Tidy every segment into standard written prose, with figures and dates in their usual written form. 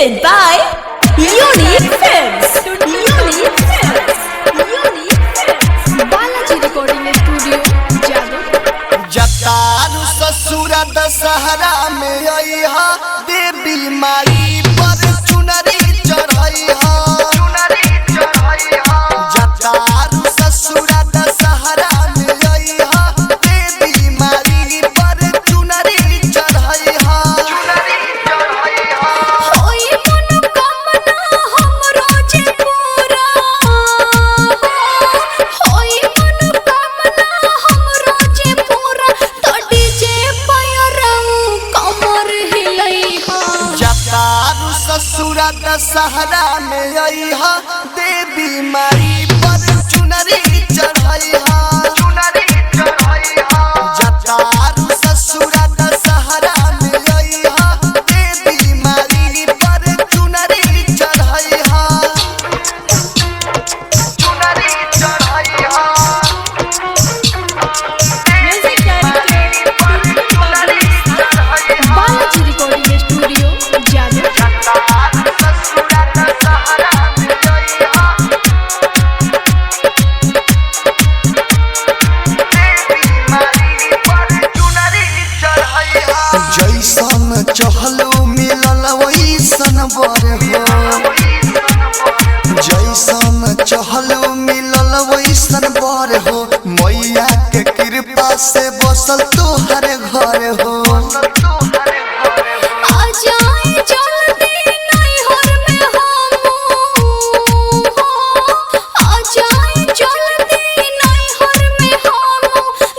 Presented by Unique Films. Unique Films. Unique Films. Balaji Recording Studio, Jadavpur. जतारू ससुर दशहरा में अइहा देवी माई पर चुनरी चढ़इहा जतारू ससुर दशहरा में अइहा देवी माई पर चुनरी चढ़इहा होई मनोकामना हमरो जे पूरा होई मनोकामना हमरो जे पूरा तो डीजे पयरऊ कमर हिलइहा जतारू ससुर दशहरा में अइहा देवी माई पर चुनरी चढ़इहा जतारू ससुर दशहरा में अइहा देवी माई पर चुनरी चढ़इहा music director Balaji recording studio Jadavpur. जैसन चहलो मिलल वैसन बर हो जैसन चहलो मिलल वैसन बर हो मैया के कृपा से बसल तोहर घर हो आ जाए जल्दी नैहर में हम आ जाए जल्दी नैहर में हम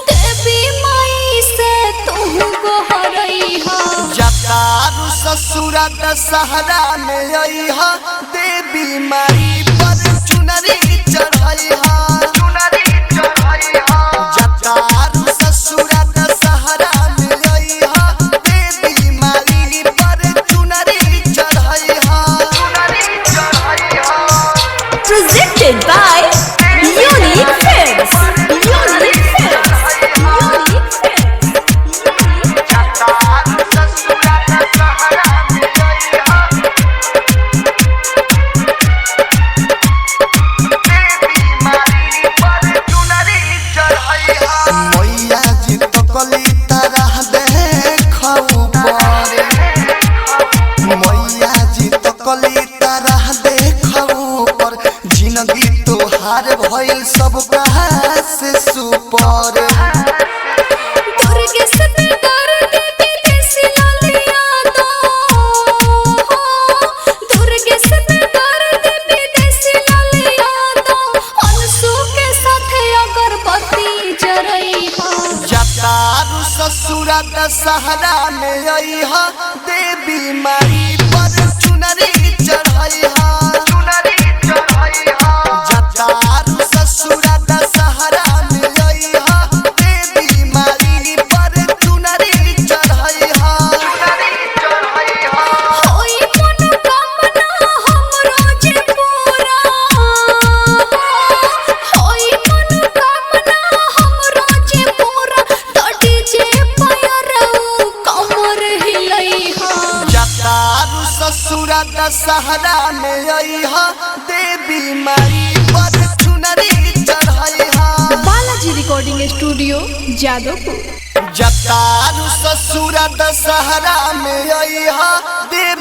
देवी माई से तू गोहरइहा जतारू ससुर दशहरा में अइहा देवी माई पर चुनरी चढ़इहा जतारू ससुर दशहरा में अइहा देवी माई पर चुनरी चढ़इहा Presented by Unique Films. Unique Films. Unique Films. जतारू ससुर दशहरा में अइहा देवी माई पर चुनरी चढ़इहा मैया जी तो कली तरह देखऊ पर मैया जी तो कली तरह देखऊ पर जिंदगी तोहार भइल सब से सुपर दुर्गे से दर्द विदेशी लालिया दो दुर्गे से दर्द विदेशी लालिया दो अनसू के साथ अगरबत्ती जरइहा जतारू ससुर दशहरा में अइहा देवी माई पर चुनरी चढ़इहा जतारू ससुर दशहरा में अइहा देवी माई पर चुनरी चढ़इहा होई मनोकामना हमरो जे पूरा होई मनोकामना हमरो जे पूरा तो डीजे पयरऊ कमर हिलइहा जतारू ससुर दशहरा में अइहा देवी माई पर चुनरी चढ़इहा बालाजी रिकॉर्डिंग स्टूडियो जादवपुर। जतारू ससुर दशहरा में अइहा देवी